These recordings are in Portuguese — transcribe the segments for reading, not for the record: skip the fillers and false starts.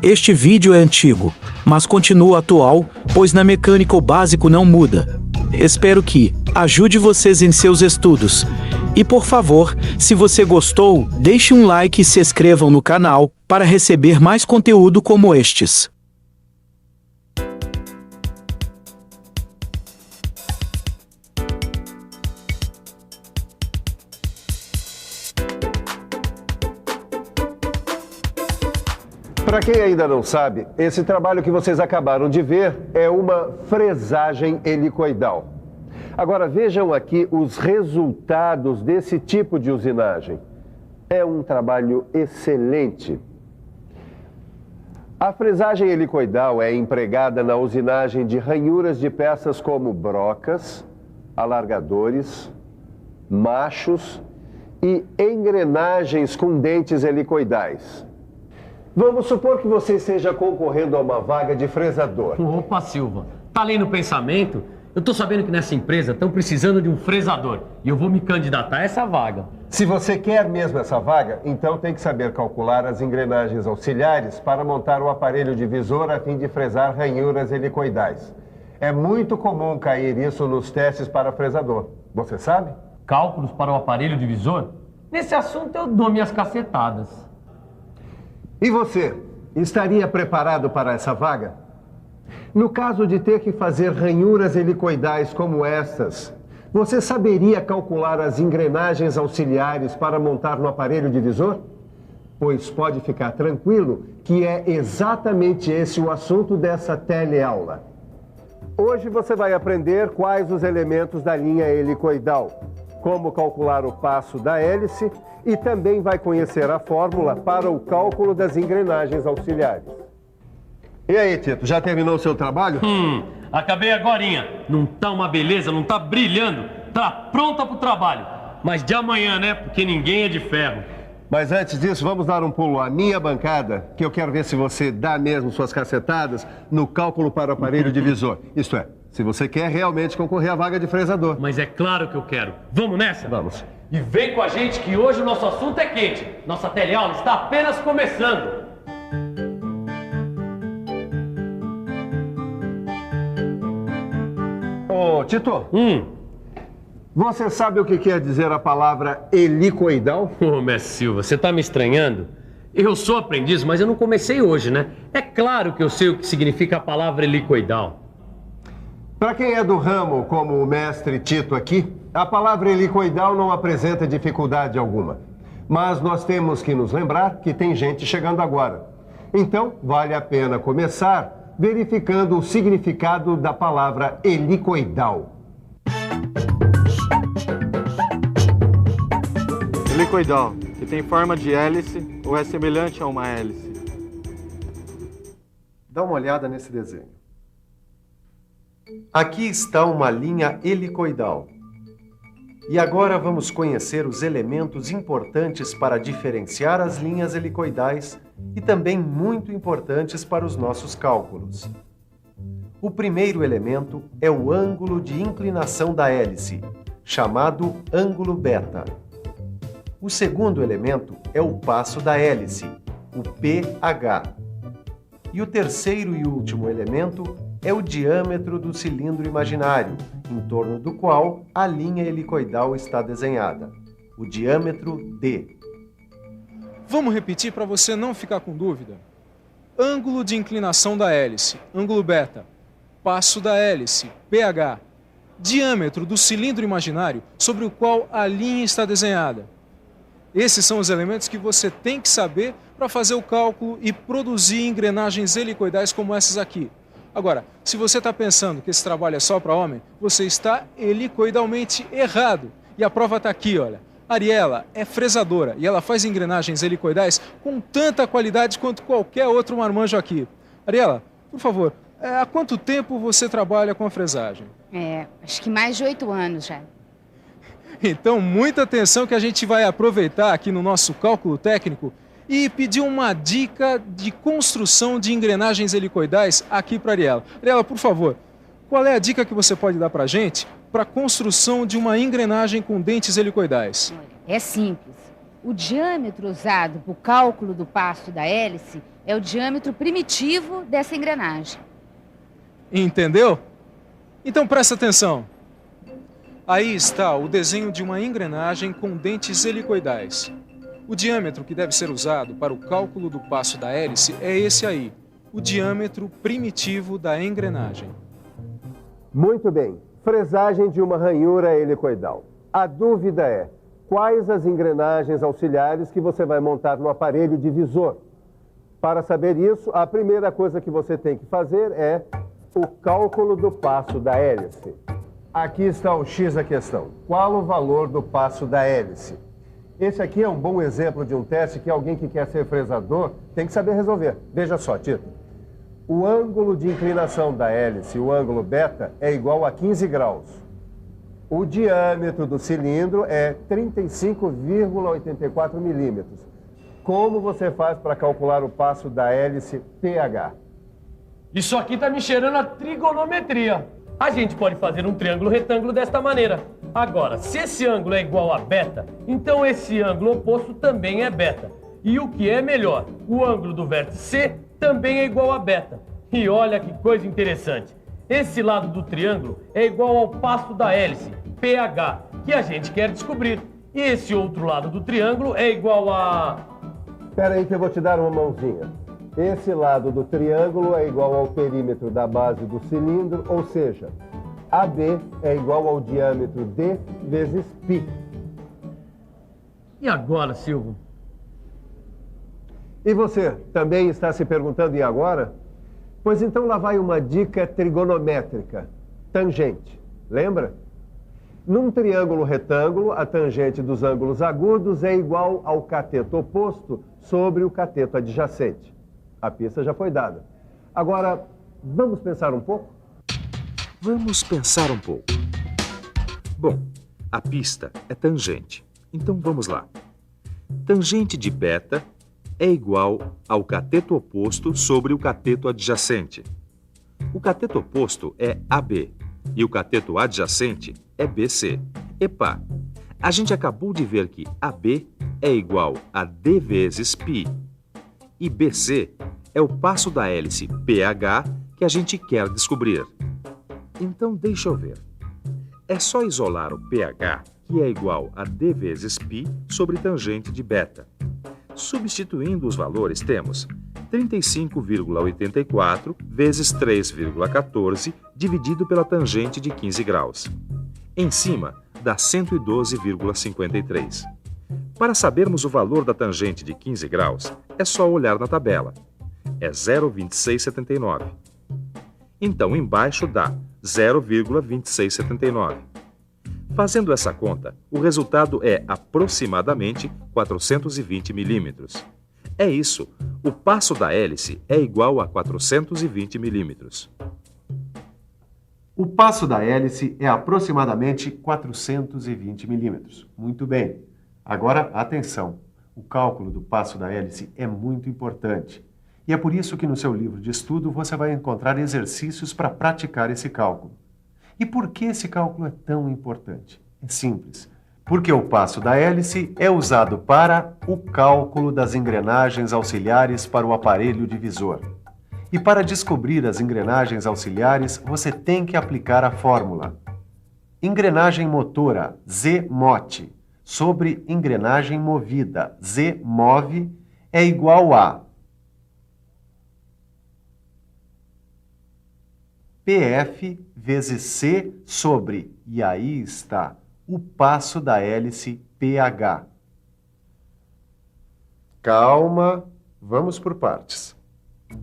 Este vídeo é antigo, mas continua atual, pois na mecânica o básico não muda. Espero que ajude vocês em seus estudos. E por favor, se você gostou, deixe um like e se inscrevam no canal para receber mais conteúdo como estes. Para quem ainda não sabe, esse trabalho que vocês acabaram de ver é uma fresagem helicoidal. Agora vejam aqui os resultados desse tipo de usinagem. É um trabalho excelente. A fresagem helicoidal é empregada na usinagem de ranhuras de peças como brocas, alargadores, machos e engrenagens com dentes helicoidais. Vamos supor que você esteja concorrendo a uma vaga de fresador. Opa, Silva, tá lendo o pensamento? Eu tô sabendo que nessa empresa estão precisando de um fresador e eu vou me candidatar a essa vaga. Se você quer mesmo essa vaga, então tem que saber calcular as engrenagens auxiliares para montar o aparelho divisor a fim de fresar ranhuras helicoidais. É muito comum cair isso nos testes para fresador. Você sabe? Cálculos para o aparelho divisor? Nesse assunto eu dou minhas cacetadas. E você, estaria preparado para essa vaga? No caso de ter que fazer ranhuras helicoidais como estas, você saberia calcular as engrenagens auxiliares para montar no aparelho divisor? Pois pode ficar tranquilo que é exatamente esse o assunto dessa teleaula. Hoje você vai aprender quais os elementos da linha helicoidal, como calcular o passo da hélice e também vai conhecer a fórmula para o cálculo das engrenagens auxiliares. E aí, Tito, já terminou o seu trabalho? Acabei agorinha. Não tá uma beleza, não tá brilhando. Tá pronta pro trabalho. Mas de amanhã, né? Porque ninguém é de ferro. Mas antes disso, vamos dar um pulo à minha bancada, que eu quero ver se você dá mesmo suas cacetadas no cálculo para o aparelho divisor. Isto é, se você quer realmente concorrer à vaga de fresador. Mas é claro que eu quero. Vamos nessa? Vamos. E vem com a gente que hoje o nosso assunto é quente. Nossa teleaula está apenas começando. Ô, Tito, você sabe o que quer dizer a palavra helicoidal? Ô, mestre Silva, você tá me estranhando? Eu sou aprendiz, mas eu não comecei hoje, né? É claro que eu sei o que significa a palavra helicoidal. Para quem é do ramo, como o mestre Tito aqui, a palavra helicoidal não apresenta dificuldade alguma. Mas nós temos que nos lembrar que tem gente chegando agora. Então, vale a pena começar verificando o significado da palavra helicoidal. Helicoidal, que tem forma de hélice ou é semelhante a uma hélice. Dá uma olhada nesse desenho. Aqui está uma linha helicoidal. E agora vamos conhecer os elementos importantes para diferenciar as linhas helicoidais e também muito importantes para os nossos cálculos. O primeiro elemento é o ângulo de inclinação da hélice, chamado ângulo beta. O segundo elemento é o passo da hélice, o pH. E o terceiro e último elemento é o diâmetro do cilindro imaginário, em torno do qual a linha helicoidal está desenhada, o diâmetro D. Vamos repetir para você não ficar com dúvida. Ângulo de inclinação da hélice, ângulo beta. Passo da hélice, pH. Diâmetro do cilindro imaginário sobre o qual a linha está desenhada. Esses são os elementos que você tem que saber para fazer o cálculo e produzir engrenagens helicoidais como essas aqui. Agora, se você está pensando que esse trabalho é só para homem, você está helicoidalmente errado. E a prova está aqui, olha. Ariela é fresadora e ela faz engrenagens helicoidais com tanta qualidade quanto qualquer outro marmanjo aqui. Ariela, por favor, há quanto tempo você trabalha com a fresagem? Acho que mais de 8 anos já. Então, muita atenção que a gente vai aproveitar aqui no nosso cálculo técnico e pedir uma dica de construção de engrenagens helicoidais aqui para a Ariela. Ariela, por favor, qual é a dica que você pode dar para a gente para a construção de uma engrenagem com dentes helicoidais? É simples. O diâmetro usado para o cálculo do passo da hélice é o diâmetro primitivo dessa engrenagem. Entendeu? Então presta atenção. Aí está o desenho de uma engrenagem com dentes helicoidais. O diâmetro que deve ser usado para o cálculo do passo da hélice é esse aí, o diâmetro primitivo da engrenagem. Muito bem. Fresagem de uma ranhura helicoidal. A dúvida é: quais as engrenagens auxiliares que você vai montar no aparelho divisor? Para saber isso, a primeira coisa que você tem que fazer é o cálculo do passo da hélice. Aqui está o X da questão. Qual o valor do passo da hélice? Esse aqui é um bom exemplo de um teste que alguém que quer ser fresador tem que saber resolver. Veja só, Tito. O ângulo de inclinação da hélice, o ângulo beta, é igual a 15 graus. O diâmetro do cilindro é 35,84 milímetros. Como você faz para calcular o passo da hélice pH? Isso aqui tá me cheirando a trigonometria. A gente pode fazer um triângulo retângulo desta maneira. Agora, se esse ângulo é igual a beta, então esse ângulo oposto também é beta. E o que é melhor, o ângulo do vértice C também é igual a beta. E olha que coisa interessante. Esse lado do triângulo é igual ao passo da hélice, pH, que a gente quer descobrir. E esse outro lado do triângulo é igual a... Espera aí que eu vou te dar uma mãozinha. Esse lado do triângulo é igual ao perímetro da base do cilindro, ou seja, AB é igual ao diâmetro D vezes π. E agora, Silvio? E você, também está se perguntando e agora? Pois então lá vai uma dica trigonométrica. Tangente. Lembra? Num triângulo retângulo, a tangente dos ângulos agudos é igual ao cateto oposto sobre o cateto adjacente. A pista já foi dada. Agora, vamos pensar um pouco? Vamos pensar um pouco. Bom, a pista é tangente. Então vamos lá. Tangente de beta é igual ao cateto oposto sobre o cateto adjacente. O cateto oposto é AB e o cateto adjacente é BC. Epa, a gente acabou de ver que AB é igual a D vezes π e BC é o passo da hélice pH que a gente quer descobrir. Então deixa eu ver. É só isolar o pH, que é igual a D vezes π sobre tangente de beta. Substituindo os valores, temos 35,84 vezes 3,14 dividido pela tangente de 15 graus. Em cima, dá 112,53. Para sabermos o valor da tangente de 15 graus, é só olhar na tabela. É 0,2679. Então, embaixo dá 0,2679. Fazendo essa conta, o resultado é aproximadamente 420 milímetros. É isso, o passo da hélice é igual a 420 milímetros. O passo da hélice é aproximadamente 420 milímetros. Muito bem. Agora, atenção. O cálculo do passo da hélice é muito importante. E é por isso que no seu livro de estudo você vai encontrar exercícios para praticar esse cálculo. E por que esse cálculo é tão importante? É simples. Porque o passo da hélice é usado para o cálculo das engrenagens auxiliares para o aparelho divisor. E para descobrir as engrenagens auxiliares, você tem que aplicar a fórmula. Engrenagem motora, Z mote, sobre engrenagem movida, Z move, é igual a PF vezes C sobre, e aí está, o passo da hélice pH. Calma, vamos por partes.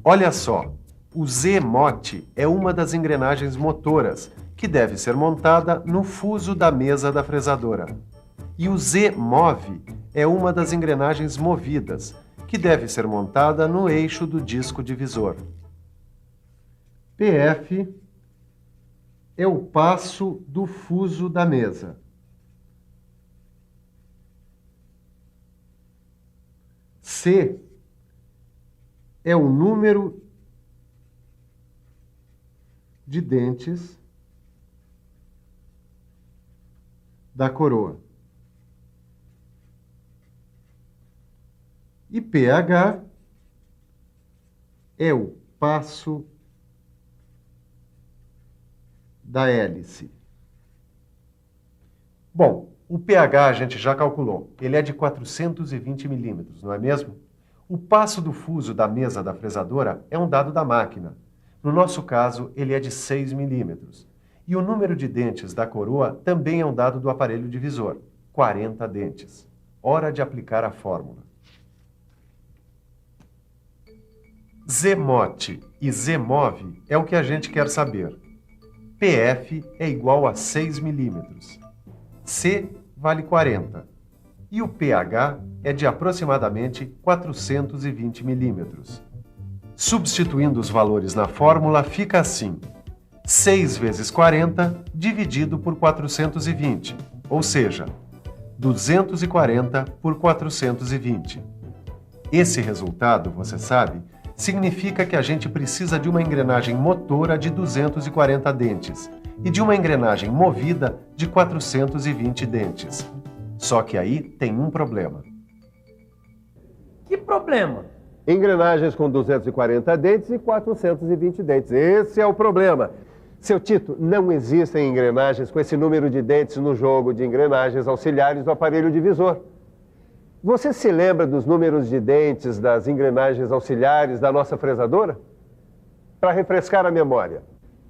Olha só, o Z-mote é uma das engrenagens motoras, que deve ser montada no fuso da mesa da fresadora. E o Z-move é uma das engrenagens movidas, que deve ser montada no eixo do disco divisor. PF é o passo do fuso da mesa. C é o número de dentes da coroa. E pH é o passo da hélice. Bom, o pH a gente já calculou. Ele é de 420 milímetros, não é mesmo? O passo do fuso da mesa da fresadora é um dado da máquina. No nosso caso, ele é de 6 milímetros. E o número de dentes da coroa também é um dado do aparelho divisor, 40 dentes. Hora de aplicar a fórmula. Zmote e Zmov é o que a gente quer saber. PF é igual a 6 milímetros. C vale 40. E o pH é de aproximadamente 420 milímetros. Substituindo os valores na fórmula, fica assim. 6 vezes 40 dividido por 420, ou seja, 240 por 420. Esse resultado, você sabe, significa que a gente precisa de uma engrenagem motora de 240 dentes e de uma engrenagem movida de 420 dentes. Só que aí tem um problema. Que problema? Engrenagens com 240 dentes e 420 dentes. Esse é o problema. Seu Tito, não existem engrenagens com esse número de dentes no jogo de engrenagens auxiliares do aparelho divisor. Você se lembra dos números de dentes das engrenagens auxiliares da nossa fresadora? Para refrescar a memória.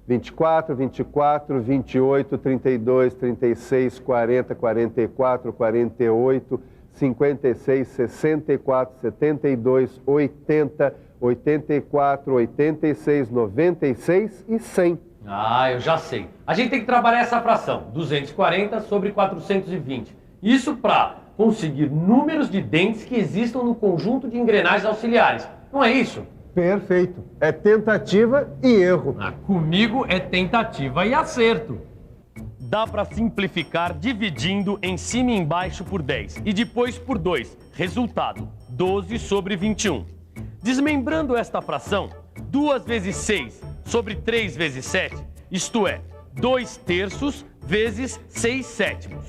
24, 24, 28, 32, 36, 40, 44, 48, 56, 64, 72, 80, 84, 86, 96 e 100. Ah, eu já sei. A gente tem que trabalhar essa fração, 240 sobre 420. Isso para conseguir números de dentes que existam no conjunto de engrenagens auxiliares. Não é isso? Perfeito. É tentativa e erro. Comigo é tentativa e acerto. Dá para simplificar dividindo em cima e embaixo por 10 e depois por 2. Resultado, 12 sobre 21. Desmembrando esta fração, 2 vezes 6 sobre 3 vezes 7, isto é, 2 terços vezes 6 sétimos.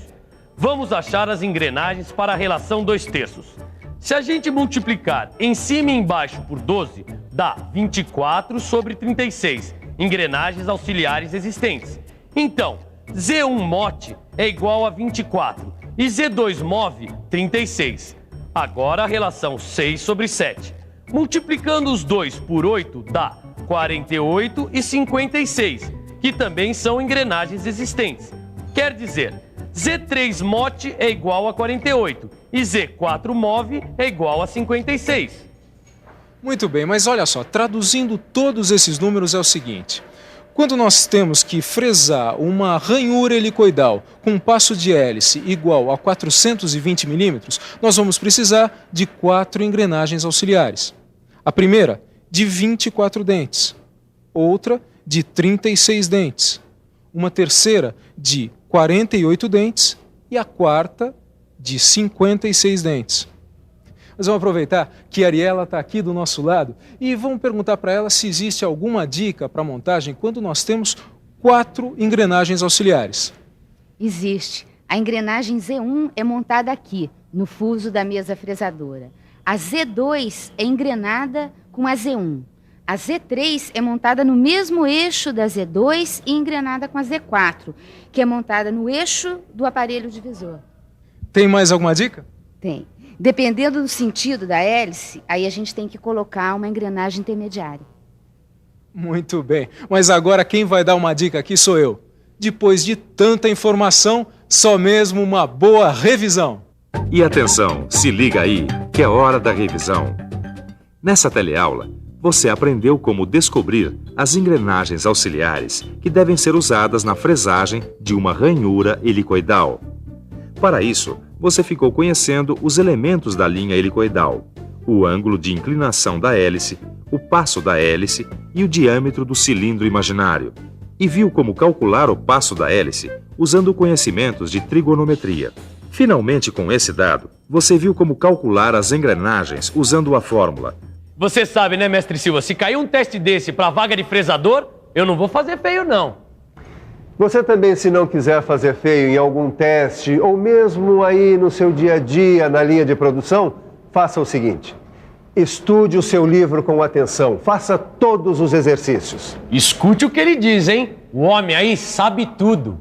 Vamos achar as engrenagens para a relação 2 terços. Se a gente multiplicar em cima e embaixo por 12, dá 24 sobre 36, engrenagens auxiliares existentes. Então, Z1 mote é igual a 24 e Z2 move 36. Agora a relação 6 sobre 7. Multiplicando os dois por 8 dá 48 e 56, que também são engrenagens existentes. Quer dizer, Z3 mote é igual a 48 e Z4 move é igual a 56. Muito bem, mas olha só, traduzindo todos esses números é o seguinte. Quando nós temos que fresar uma ranhura helicoidal com um passo de hélice igual a 420 milímetros, nós vamos precisar de 4 engrenagens auxiliares. A primeira, de 24 dentes. Outra, de 36 dentes. Uma terceira, de 48 dentes. E a quarta, de 56 dentes. Nós vamos aproveitar que a Ariela está aqui do nosso lado e vamos perguntar para ela se existe alguma dica para montagem quando nós temos 4 engrenagens auxiliares. Existe. A engrenagem Z1 é montada aqui, no fuso da mesa fresadora. A Z2 é engrenada com a Z1. A Z3 é montada no mesmo eixo da Z2 e engrenada com a Z4, que é montada no eixo do aparelho divisor. Tem mais alguma dica? Tem. Dependendo do sentido da hélice, aí a gente tem que colocar uma engrenagem intermediária. Muito bem. Mas agora quem vai dar uma dica aqui sou eu. Depois de tanta informação, só mesmo uma boa revisão. E atenção, se liga aí, que é hora da revisão. Nessa teleaula, você aprendeu como descobrir as engrenagens auxiliares que devem ser usadas na fresagem de uma ranhura helicoidal. Para isso, você ficou conhecendo os elementos da linha helicoidal, o ângulo de inclinação da hélice, o passo da hélice e o diâmetro do cilindro imaginário. E viu como calcular o passo da hélice usando conhecimentos de trigonometria. Finalmente, com esse dado, você viu como calcular as engrenagens usando a fórmula. Você sabe, né, mestre Silva, se cair um teste desse para vaga de fresador, eu não vou fazer feio, não. Você também, se não quiser fazer feio em algum teste, ou mesmo aí no seu dia a dia, na linha de produção, faça o seguinte. Estude o seu livro com atenção. Faça todos os exercícios. Escute o que ele diz, hein? O homem aí sabe tudo.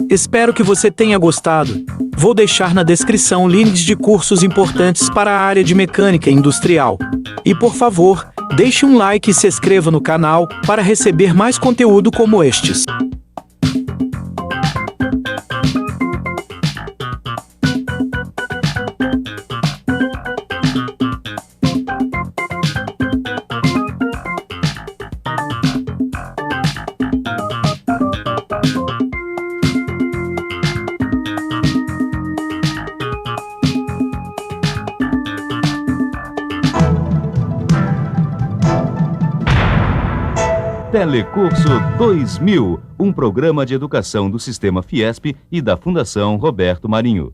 Espero que você tenha gostado. Vou deixar na descrição links de cursos importantes para a área de mecânica industrial. E por favor, deixe um like e se inscreva no canal para receber mais conteúdo como estes. Telecurso 2000, um programa de educação do Sistema Fiesp e da Fundação Roberto Marinho.